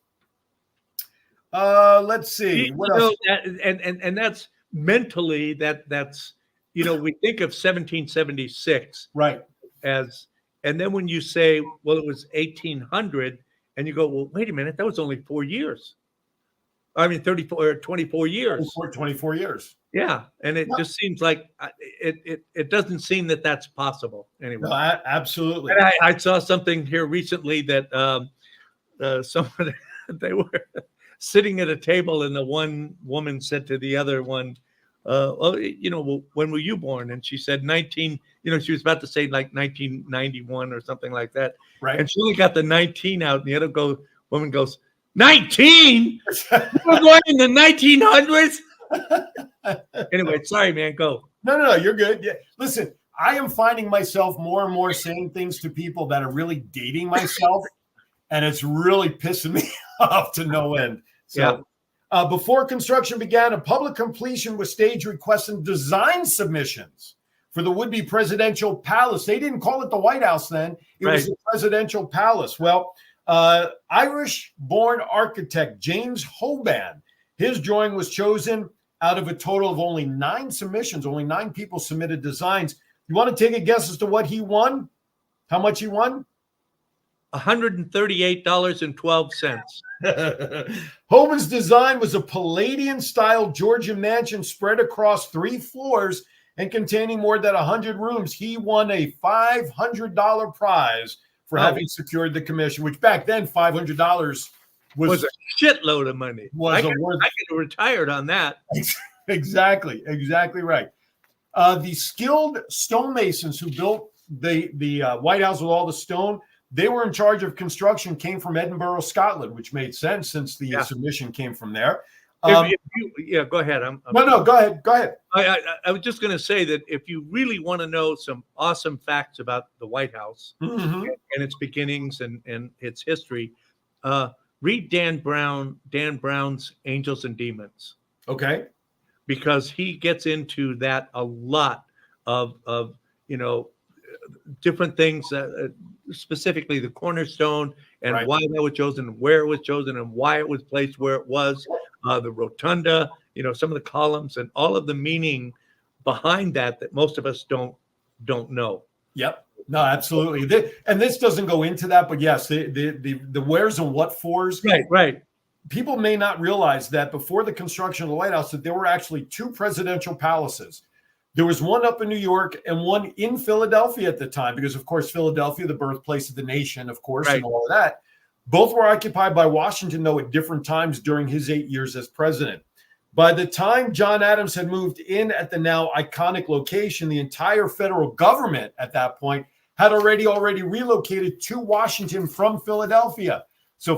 Let's see. What else? And that's mentally that's we think of 1776 right as, and then when you say, well, it was 1800, and you go, well, wait a minute, that was only 4 years. I mean, 34 or 24 years. 24 years. Yeah, and it just seems like it doesn't seem that that's possible anyway. No, absolutely. And I saw something here recently that someone they were sitting at a table, and the one woman said to the other one, when were you born? And she said 19, she was about to say like 1991 or something like that. Right. And she only got the 19 out, and the other woman goes, 19? You were born in the 1900s? Anyway, sorry, man, go. No, you're good. Yeah. Listen, I am finding myself more and more saying things to people that are really dating myself, and it's really pissing me off to no end. So, before construction began, a public completion was staged requesting design submissions for the would-be presidential palace. They didn't call it the White House then. It was the presidential palace. Well, Irish-born architect James Hoban, his drawing was chosen out of a total of only 9 submissions. Only 9 people submitted designs. You want to take a guess as to what he won? How much he won? $138.12. Hoban's design was a Palladian-style Georgian mansion spread across 3 floors and containing more than 100 rooms. He won a $500 prize for having secured the commission, which back then $500 was a shitload of money. I could have retired on that. Exactly right. The skilled stonemasons who built the White House with all the stone, they were in charge of construction, came from Edinburgh, Scotland, which made sense since the submission came from there. Go ahead. Go ahead. I was just going to say that if you really want to know some awesome facts about the White House and its beginnings and its history, read Dan Brown's Angels and Demons. Okay. Because he gets into that a lot of different things, specifically the cornerstone and why that was chosen, where it was chosen, and why it was placed where it was, the rotunda, some of the columns and all of the meaning behind that most of us don't know. Yep. No, absolutely. And this doesn't go into that, but yes, the where's and what fors. Right. People may not realize that before the construction of the White House, that there were actually 2 presidential palaces. There was one up in New York and one in Philadelphia at the time, because, of course, Philadelphia, the birthplace of the nation, of course, right. and all of that. Both were occupied by Washington, though, at different times during his 8 years as president. By the time John Adams had moved in at the now iconic location, the entire federal government at that point had already relocated to Washington from Philadelphia. So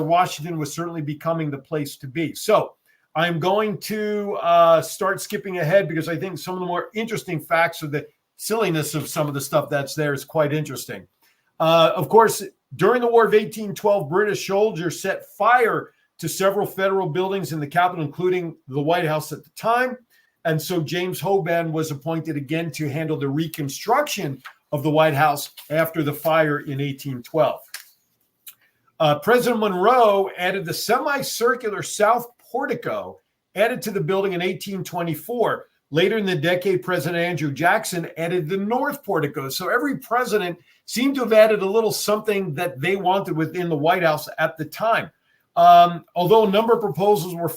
Washington was certainly becoming the place to be. So I'm going to start skipping ahead because I think some of the more interesting facts of the silliness of some of the stuff that's there is quite interesting. Of course, during the War of 1812, British soldiers set fire to several federal buildings in the capital, including the White House at the time. And so James Hoban was appointed again to handle the reconstruction of the White House after the fire in 1812. President Monroe added the semicircular south portico added to the building in 1824. Later in the decade, President Andrew Jackson added the north portico. So every president seemed to have added a little something that they wanted within the White House at the time. Although a number of proposals were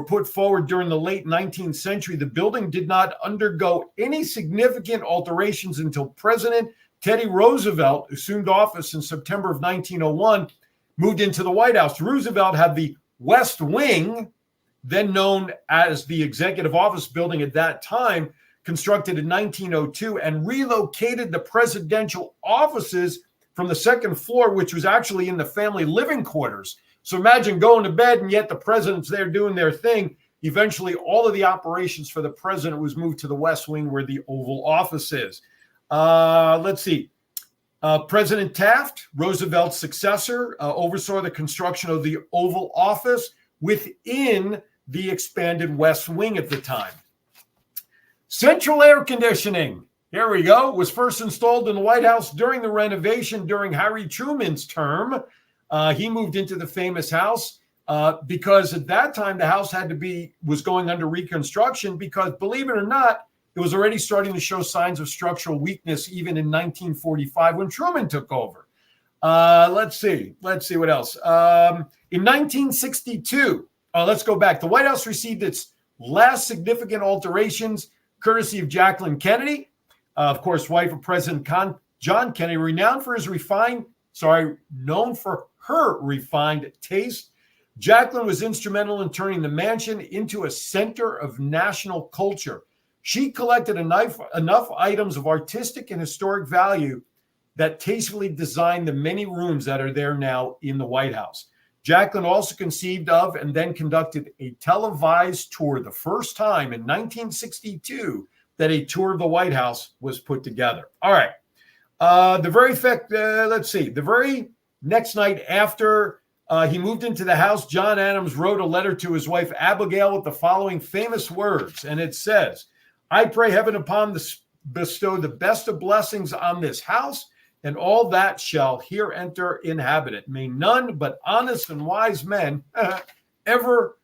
put forward during the late 19th century, the building did not undergo any significant alterations until President Teddy Roosevelt assumed office in September of 1901, moved into the White House. Roosevelt had the West Wing, then known as the Executive Office Building at that time, constructed in 1902, and relocated the presidential offices from the second floor, which was actually in the family living quarters. So imagine going to bed and yet the president's there doing their thing. Eventually, all of the operations for the president was moved to the West Wing where the Oval Office is. Let's see. President Taft, Roosevelt's successor, oversaw the construction of the Oval Office within the expanded West Wing at the time. Central air conditioning, here we go, was first installed in the White House during the renovation during Harry Truman's term. He moved into the famous house because at that time the house was going under reconstruction because, believe it or not, it was already starting to show signs of structural weakness even in 1945 when Truman took over. Let's see what else. In 1962, let's go back. The White House received its last significant alterations courtesy of Jacqueline Kennedy, of course, wife of President John Kennedy, known for her refined taste. Jacqueline was instrumental in turning the mansion into a center of national culture. She collected enough items of artistic and historic value that tastefully designed the many rooms that are there now in the White House. Jacqueline also conceived of and then conducted a televised tour, the first time in 1962 that a tour of the White House was put together. All right. The very next night after he moved into the house, John Adams wrote a letter to his wife, Abigail, with the following famous words. And it says, "I pray heaven bestow the best of blessings on this house and all that shall here enter inhabit it. May none but honest and wise men ever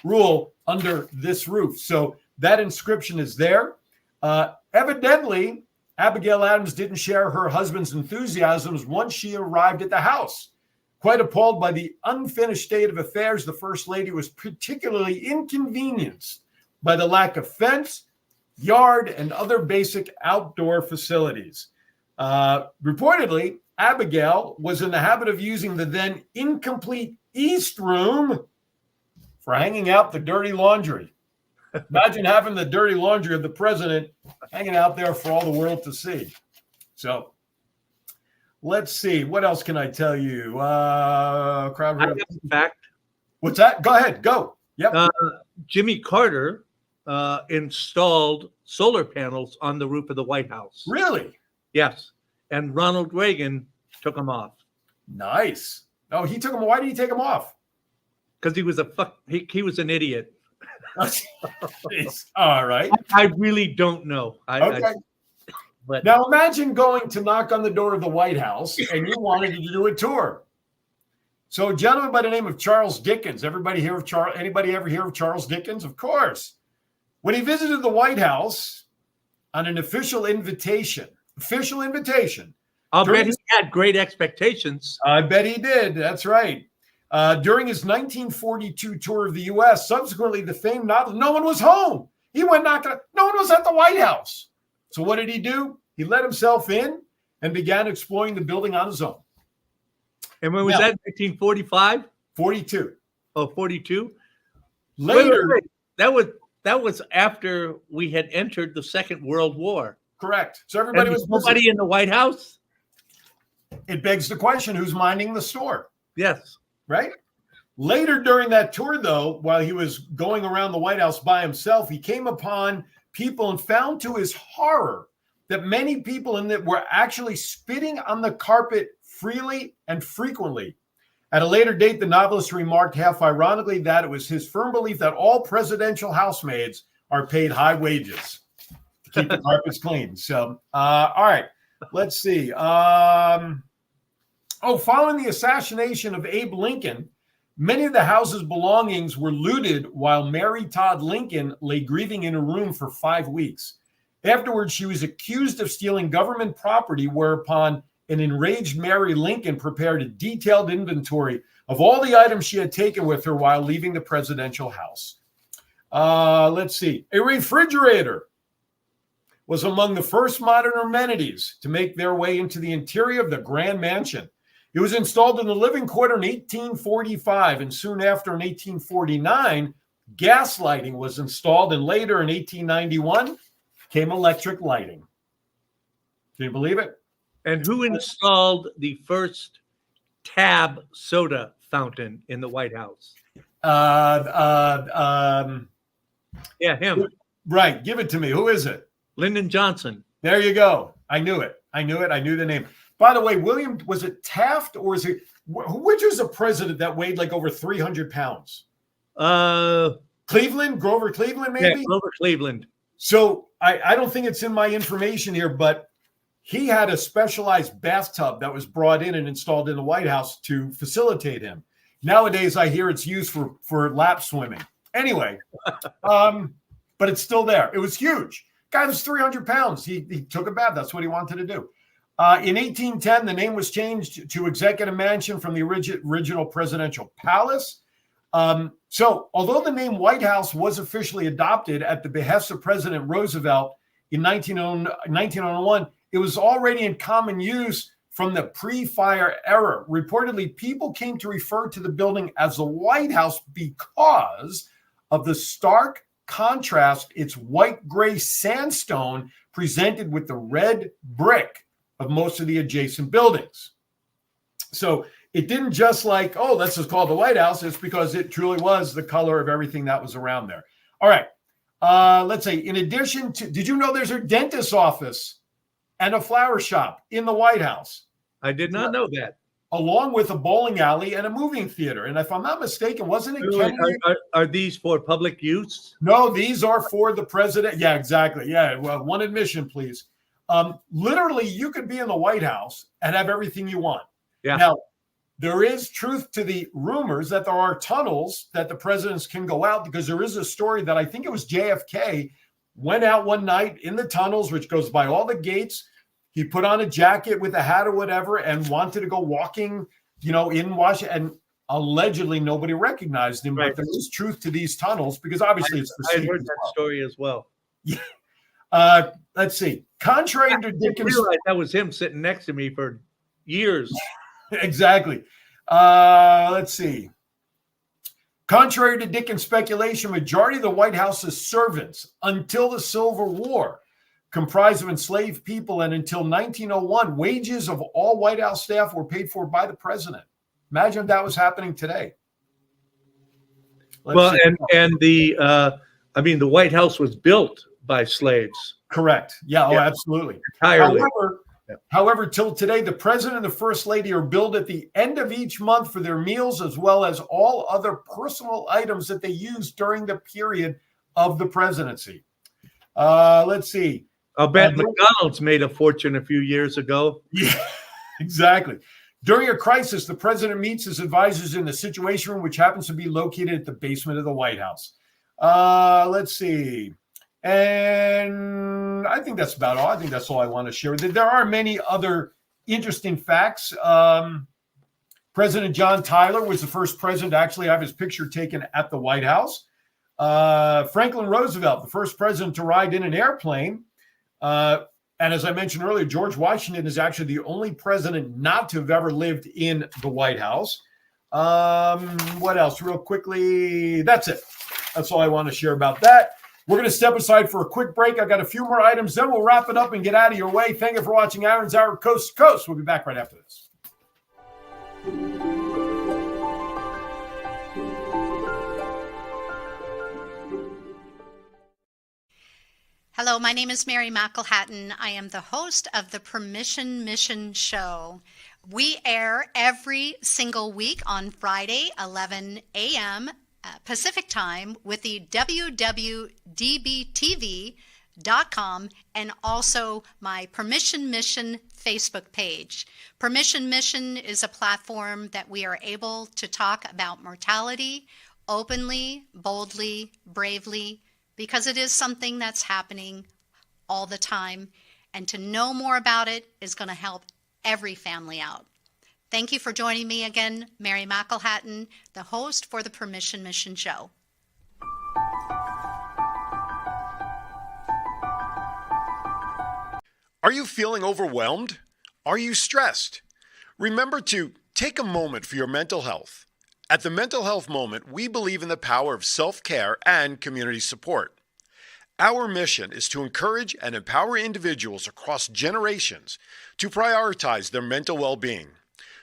rule under this roof." So that inscription is there. Evidently, Abigail Adams didn't share her husband's enthusiasms once she arrived at the house. Quite appalled by the unfinished state of affairs, the First Lady was particularly inconvenienced by the lack of fence, yard, and other basic outdoor facilities. Reportedly, Abigail was in the habit of using the then incomplete East Room for hanging out the dirty laundry. Imagine having the dirty laundry of the president hanging out there for all the world to see. So let's see. What else can I tell you? Crowd. I have a fact. What's that? Go ahead. Go. Yep. Jimmy Carter installed solar panels on the roof of the White House. Really? Yes. And Ronald Reagan took them off. Nice. Oh, he took them. Why did he take them off? Because he was he was an idiot. All right. I really don't know. Okay. But now imagine going to knock on the door of the White House and you wanted to do a tour. So a gentleman by the name of Charles Dickens. Anybody ever hear of Charles Dickens? Of course. When he visited the White House, on an official invitation. I'll bet he had great expectations. I bet he did. That's right. During his 1942 tour of the U.S., subsequently the famed novelist, no one was home. He went knocking. No one was at the White House. So what did he do? He let himself in and began exploring the building on his own. And when was that? 1945? 42. Oh, 42? Later. Wait. That was after we had entered the Second World War. Correct. So everybody was nobody in the White House? It begs the question, who's minding the store? Yes. Right? Later during that tour, though, while he was going around the White House by himself, he came upon people and found to his horror that many people in it were actually spitting on the carpet freely and frequently. At a later date, the novelist remarked half ironically that it was his firm belief that all presidential housemaids are paid high wages to keep the carpets clean. So, all right, let's see. Following the assassination of Abe Lincoln, many of the house's belongings were looted while Mary Todd Lincoln lay grieving in a room for 5 weeks. Afterwards, she was accused of stealing government property, whereupon an enraged Mary Lincoln prepared a detailed inventory of all the items she had taken with her while leaving the presidential house. Let's see. A refrigerator was among the first modern amenities to make their way into the interior of the Grand Mansion. It was installed in the living quarter in 1845, and soon after in 1849, gas lighting was installed, and later in 1891 came electric lighting. Can you believe it? And who installed the first tab soda fountain in the White House? Yeah, him. Right. Give it to me. Who is it? Lyndon Johnson. There you go. I knew it. I knew the name. By the way, William, was it Taft or is it, which was a president that weighed like over 300 pounds? Cleveland, Grover Cleveland, maybe? Yeah, Grover Cleveland. So I don't think it's in my information here, but he had a specialized bathtub that was brought in and installed in the White House to facilitate him. Nowadays, I hear it's used for lap swimming. Anyway, but it's still there. It was huge. Guy was 300 pounds. He took a bath. That's what he wanted to do. In 1810, the name was changed to Executive Mansion from the original presidential palace. So although the name White House was officially adopted at the behest of President Roosevelt in 1901, it was already in common use from the pre-fire era. Reportedly, people came to refer to the building as the White House because of the stark contrast its white-gray sandstone presented with the red brick of most of the adjacent buildings. So it didn't just like, oh, let's just call it the White House. It's because it truly was the color of everything that was around there. All right. Let's say, in addition to, did you know there's a dentist's office and a flower shop in the White House? I did not know that. Along with a bowling alley and a movie theater. And if I'm not mistaken, wasn't it Kennedy? Are these for public use? No, these are for the president. Yeah, exactly. Yeah, well, one admission, please. Literally, you could be in the White House and have everything you want. Yeah. Now, there is truth to the rumors that there are tunnels that the presidents can go out, because there is a story that I think it was JFK went out one night in the tunnels, which goes by all the gates. He put on a jacket with a hat or whatever and wanted to go walking, in Washington. And allegedly nobody recognized him. Right. But there is truth to these tunnels, because obviously it's the I same. heard that story as well. Yeah. Let's see. Contrary to Dickens, realized that was him sitting next to me for years. Exactly. Let's see. Contrary to Dickens' speculation, majority of the White House's servants until the Civil War comprised of enslaved people, and until 1901, wages of all White House staff were paid for by the president. Imagine if that was happening today. The White House was built by slaves. Correct. Yeah. Oh, absolutely. Entirely. However, till today, the president and the first lady are billed at the end of each month for their meals, as well as all other personal items that they use during the period of the presidency. Let's see. I'll bet McDonald's made a fortune a few years ago. Yeah, exactly. During a crisis, the president meets his advisors in the Situation Room, which happens to be located at the basement of the White House. Let's see. And I think that's about all. I think that's all I want to share. There are many other interesting facts. President John Tyler was the first president to actually have his picture taken at the White House. Franklin Roosevelt, the first president to ride in an airplane. And as I mentioned earlier, George Washington is actually the only president not to have ever lived in the White House. What else? Real quickly, that's it. That's all I want to share about that. We're going to step aside for a quick break. I got a few more items, then we'll wrap it up and get out of your way. Thank you for watching Aaron's Hour Coast to Coast. We'll be back right after this. Hello, my name is Mary McElhatton. I am the host of the Permission Mission Show. We air every single week on Friday, 11 a.m. Pacific Time with the WWDBTV.com and also my Permission Mission Facebook page. Permission Mission is a platform that we are able to talk about mortality openly, boldly, bravely, because it is something that's happening all the time. And to know more about it is going to help every family out. Thank you for joining me again, Mary McElhatton, the host for the Permission Mission Show. Are you feeling overwhelmed? Are you stressed? Remember to take a moment for your mental health. At the Mental Health Moment, we believe in the power of self-care and community support. Our mission is to encourage and empower individuals across generations to prioritize their mental well-being.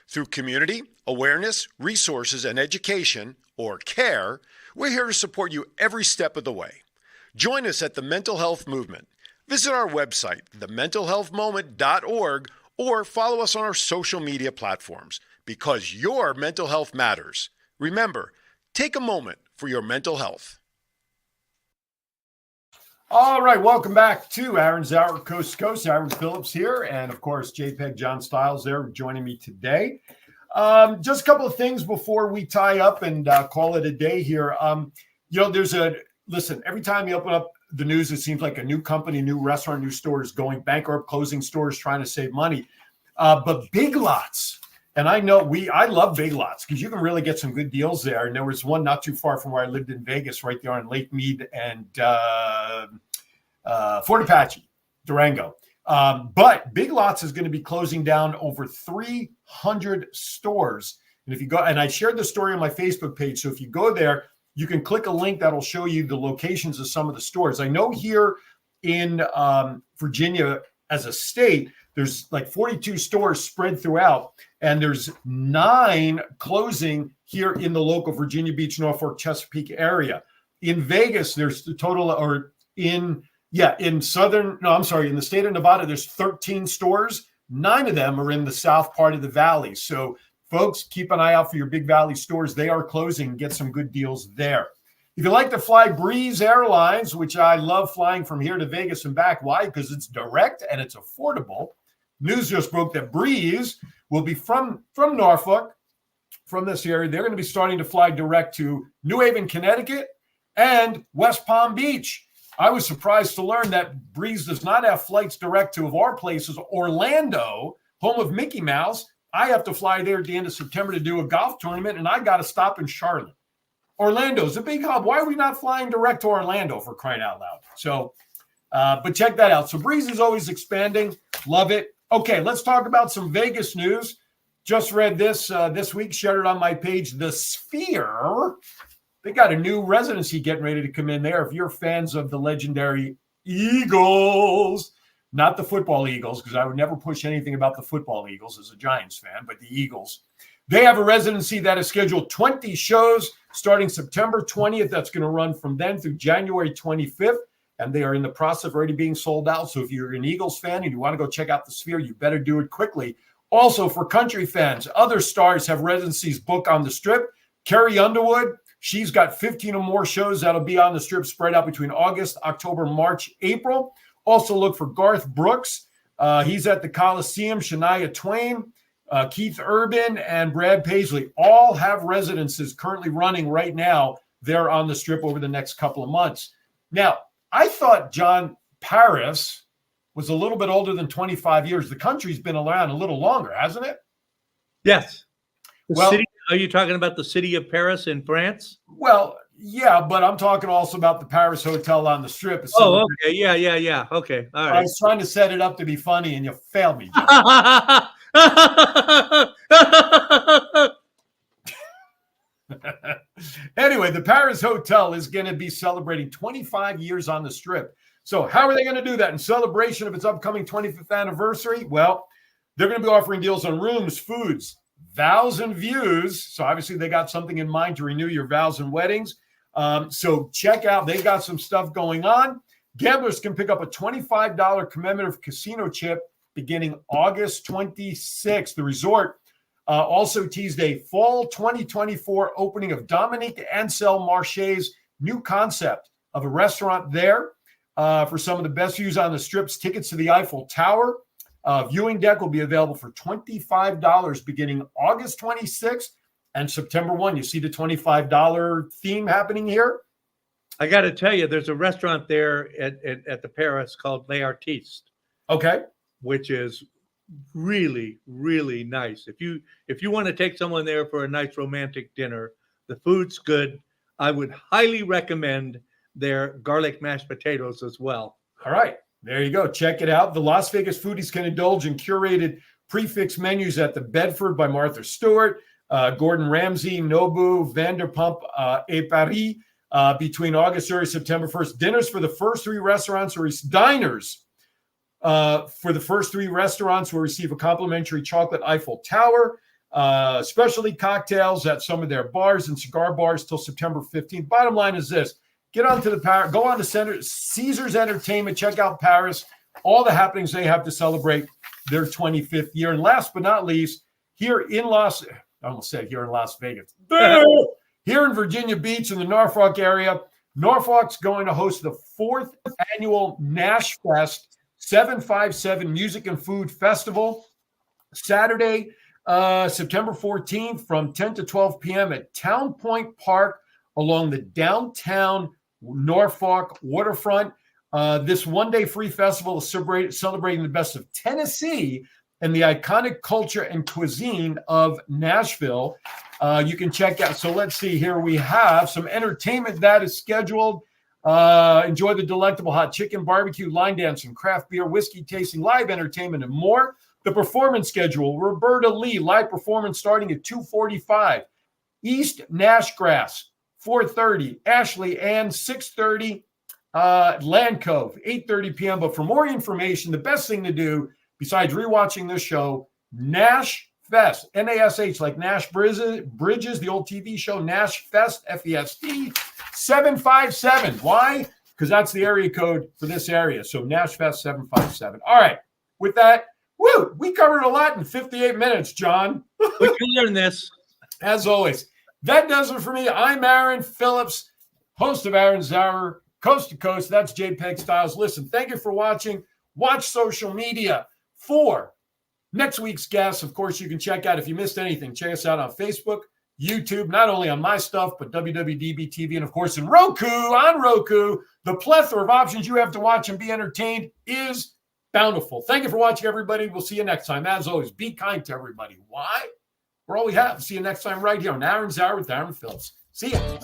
Through community, awareness, resources, and education, or CARE, we're here to support you every step of the way. Join us at the Mental Health Movement. Visit our website, thementalhealthmoment.org, or follow us on our social media platforms, because your mental health matters. Remember, take a moment for your mental health. All right, welcome back to Aaron's Hour Coast to Coast. Aaron Phillips here, and of course, JPEG John Stiles there joining me today. Just a couple of things before we tie up and call it a day here. Listen, every time you open up the news, it seems like a new company, new restaurant, new stores going bankrupt, closing stores, trying to save money. But Big Lots, and I love Big Lots because you can really get some good deals there. And there was one not too far from where I lived in Vegas, right there on Lake Mead and Fort Apache, Durango. But Big Lots is going to be closing down over 300 stores. And if you go, and I shared the story on my Facebook page, so if you go there, you can click a link that'll show you the locations of some of the stores. I know here in Virginia as a state, there's like 42 stores spread throughout, and there's 9 closing here in the local Virginia Beach, Norfolk, Chesapeake area. In Vegas, there's the total, or in the state of Nevada, there's 13 stores. 9 of them are in the south part of the valley. So folks, keep an eye out for your Big Valley stores. They are closing. Get some good deals there. If you like to fly Breeze Airlines, which I love flying from here to Vegas and back, why? Because it's direct and it's affordable. News just broke that Breeze will be from Norfolk, from this area. They're going to be starting to fly direct to New Haven, Connecticut, and West Palm Beach. I was surprised to learn that Breeze does not have flights direct to, of our places, Orlando, home of Mickey Mouse. I have to fly there at the end of September to do a golf tournament, and I got to stop in Charlotte. Orlando's a big hub. Why are we not flying direct to Orlando, for crying out loud? So, but check that out. So Breeze is always expanding. Love it. Okay, let's talk about some Vegas news. Just read this week, shared it on my page. The Sphere, they got a new residency getting ready to come in there. If you're fans of the legendary Eagles, not the football Eagles, because I would never push anything about the football Eagles as a Giants fan, but the Eagles. They have a residency that is scheduled 20 shows starting September 20th. That's going to run from then through January 25th. And they are in the process of already being sold out. So if you're an Eagles fan and you want to go check out the Sphere, you better do it quickly. Also, for country fans, other stars have residencies booked on the Strip. Carrie Underwood, she's got 15 or more shows that'll be on the Strip spread out between August, October, March, April. Also look for Garth Brooks. He's at the Coliseum. Shania Twain, Keith Urban, and Brad Paisley all have residences currently running right now there on the Strip over the next couple of months. Now, I thought, John, Paris was a little bit older than 25 years. The country's been around a little longer, hasn't it? Yes. Well, City, are you talking about the city of Paris in France? Well, yeah, but I'm talking also about the Paris Hotel on the Strip. Oh, okay. Yeah. Okay. All I right. was trying to set it up to be funny, and you failed me, John. Anyway, the Paris Hotel is going to be celebrating 25 years on the Strip. So how are they going to do that in celebration of its upcoming 25th anniversary? Well, they're going to be offering deals on rooms, foods, vows, and views. So obviously they got something in mind to renew your vows and weddings. So check out, they got some stuff going on. Gamblers can pick up a $25 commemorative casino chip beginning August 26th. The resort also teased a fall 2024 opening of Dominique Ansel Marche's new concept of a restaurant there for some of the best views on the Strips. Tickets to the Eiffel Tower viewing deck will be available for $25 beginning August 26th and September 1. You see the $25 theme happening here? I got to tell you, there's a restaurant there at the Paris called Les Artistes. Okay. Which is really, really nice. If you want to take someone there for a nice romantic dinner, the food's good. I would highly recommend their garlic mashed potatoes as well. All right. There you go. Check it out. The Las Vegas foodies can indulge in curated prefix menus at the Bedford by Martha Stewart, Gordon Ramsay, Nobu, Vanderpump, et Paris between August 30th and September 1st. Dinners for the first three restaurants or diners for the first three restaurants will receive a complimentary chocolate Eiffel Tower, specialty cocktails at some of their bars and cigar bars till September 15th. Bottom line is this. Get onto the Paris, go on to Caesars Entertainment, check out Paris, all the happenings they have to celebrate their 25th year. And last but not least, here in Las Vegas, here in Virginia Beach in the Norfolk area, Norfolk's going to host the 4th annual Nash Fest 757 Music and Food Festival, Saturday, September 14th from 10 to 12 p.m. at Town Point Park along the downtown Norfolk waterfront. This one-day free festival is celebrating the best of Tennessee and the iconic culture and cuisine of Nashville. You can check out. So let's see here. We have some entertainment that is scheduled. Enjoy the delectable hot chicken, barbecue, line dancing, craft beer, whiskey tasting, live entertainment, and more. The performance schedule: Roberta Lee, live performance starting at 2:45. East Nashgrass, 4:30. Ashley Ann, 6:30. Land Cove, 8:30 p.m. But for more information, the best thing to do, besides rewatching this show, Nash Fest, N-A-S-H, like Nash Bridges, the old TV show, Nash Fest, F-E-S-T, 757. Why? Because that's the area code for this area. So Nash Fest 757. All right. With that, we covered a lot in 58 minutes, John. We can learn this. As always. That does it for me. I'm Aaron Phillips, host of Aaron's Hour, Coast to Coast. That's JPEG Styles. Listen, thank you for watching. Watch social media for next week's guests. Of course, you can check out, if you missed anything, check us out on Facebook, YouTube, not only on my stuff, but WWDBTV, and of course on Roku. The plethora of options you have to watch and be entertained is bountiful. Thank you for watching, everybody. We'll see you next time. As always, be kind to everybody. Why? We're all we have. See you next time right here on Aaron's Hour with Aaron Phillips. See ya.